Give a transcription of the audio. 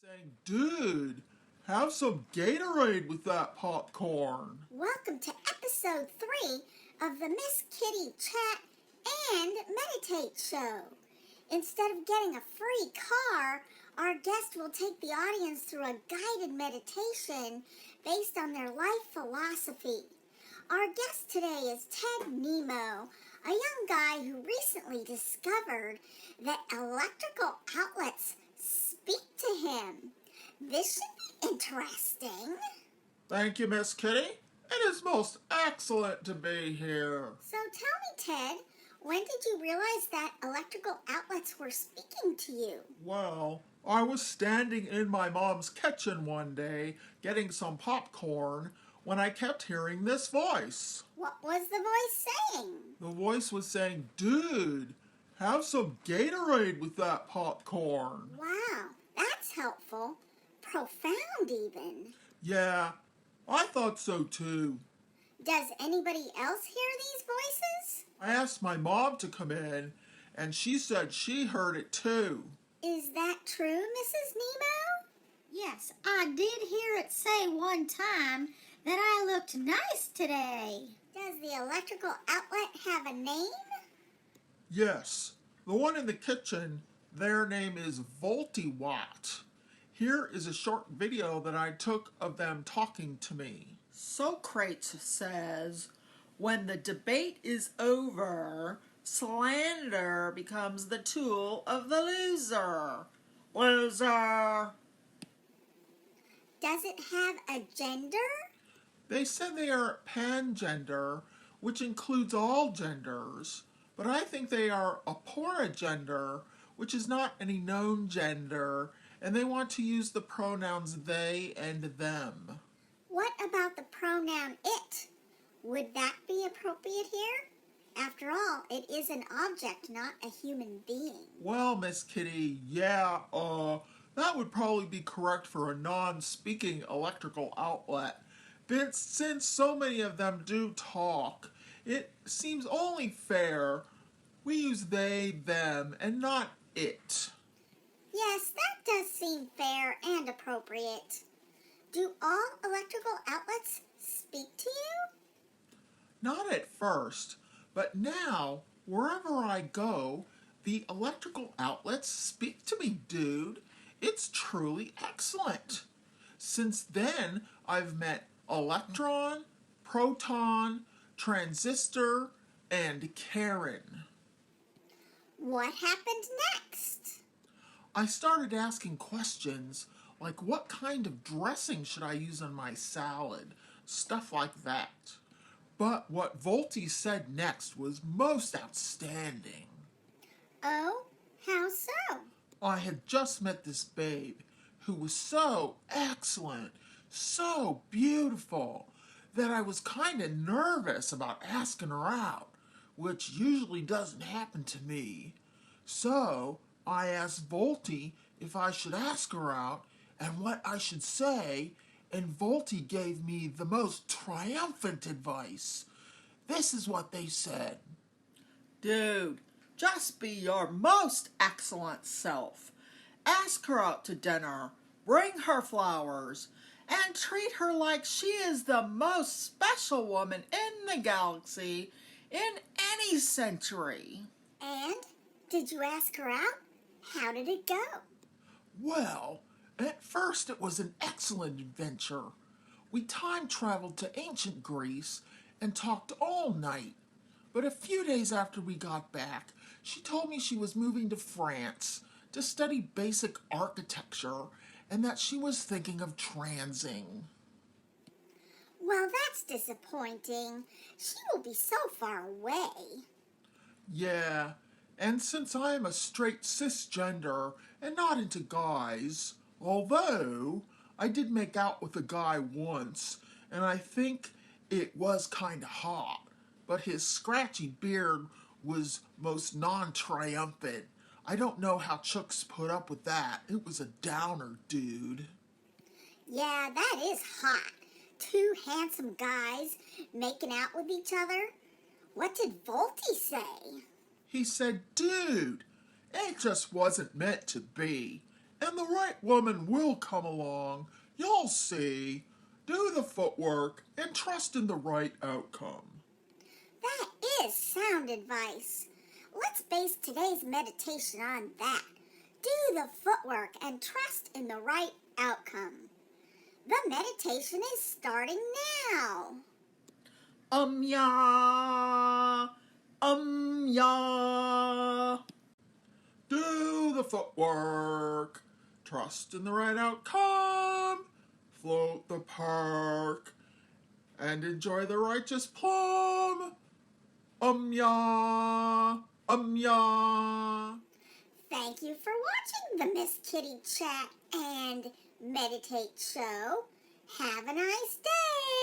saying, dude, have some Gatorade with that popcorn. Welcome to episode 3 of the Miss Kitty Chat and Meditate Show. Instead of getting a free car, our guest will take the audience through a guided meditation based on their life philosophy. Our guest today is Ted Nemo, a young guy who recently discovered that electrical outlets speak to him. This should be interesting. Thank you, Miss Kitty. It is most excellent to be here. So tell me, Ted, when did you realize that electrical outlets were speaking to you? Well, I was standing in my mom's kitchen one day getting some popcorn when I kept hearing this voice. What was the voice saying? The voice was saying, dude, have some Gatorade with that popcorn. Wow, that's helpful. Profound even. Yeah, I thought so too. Does anybody else hear these voices? I asked my mom to come in, and she said she heard it too. Is that true, Mrs. Nemo? Yes, I did hear it say one time that I looked nice today. Does the electrical outlet have a name? Yes, the one in the kitchen, their name is Voltie. Here is a short video that I took of them talking to me. Socrates says, when the debate is over, slander becomes the tool of the loser. Loser! Does it have a gender? They said they are pangender, which includes all genders, but I think they are aporagender, which is not any known gender, and they want to use the pronouns they and them. What about the pronoun it? Would that be appropriate here? After all, it is an object, not a human being. Well, Miss Kitty, yeah, that would probably be correct for a non-speaking electrical outlet. But since so many of them do talk, it seems only fair we use they, them, and not it. Yes, that does seem fair and appropriate. Do all electrical outlets speak to you? Not at first, but now, wherever I go, the electrical outlets speak to me, dude. It's truly excellent. Since then, I've met electron, proton, transistor, and Karen. What happened next? I started asking questions like what kind of dressing should I use on my salad, stuff like that. But what Voltie said next was most outstanding. Oh, how so? I had just met this babe who was so excellent, so beautiful, that I was kind of nervous about asking her out, which usually doesn't happen to me. So I asked Voltie if I should ask her out and what I should say, and Voltie gave me the most triumphant advice. This is what they said. Dude, just be your most excellent self. Ask her out to dinner, bring her flowers, and treat her like she is the most special woman in the galaxy in any century. And did you ask her out? How did it go? Well, at first it was an excellent adventure. We time traveled to ancient Greece and talked all night. But a few days after we got back, she told me she was moving to France to study basic architecture and that she was thinking of transing. Well, that's disappointing. She will be so far away. Yeah, and since I am a straight cisgender and not into guys, although I did make out with a guy once, and I think it was kind of hot, but his scratchy beard was most non-triumphant. I don't know how chooks put up with that. It was a downer, dude. Yeah, that is hot. Two handsome guys making out with each other. What did Voltie say? He said, dude, it just wasn't meant to be. and the right woman will come along. You'll see. Do the footwork and trust in the right outcome. That is sound advice. Let's base today's meditation on that. Do the footwork and trust in the right outcome. The meditation is starting now. Ya, ya. Do the footwork. Trust in the right outcome. Float the park. And enjoy the righteous plum. Ya, ya. Thank you for watching the Miss Kitty Chat and Meditate Show. Have a nice day.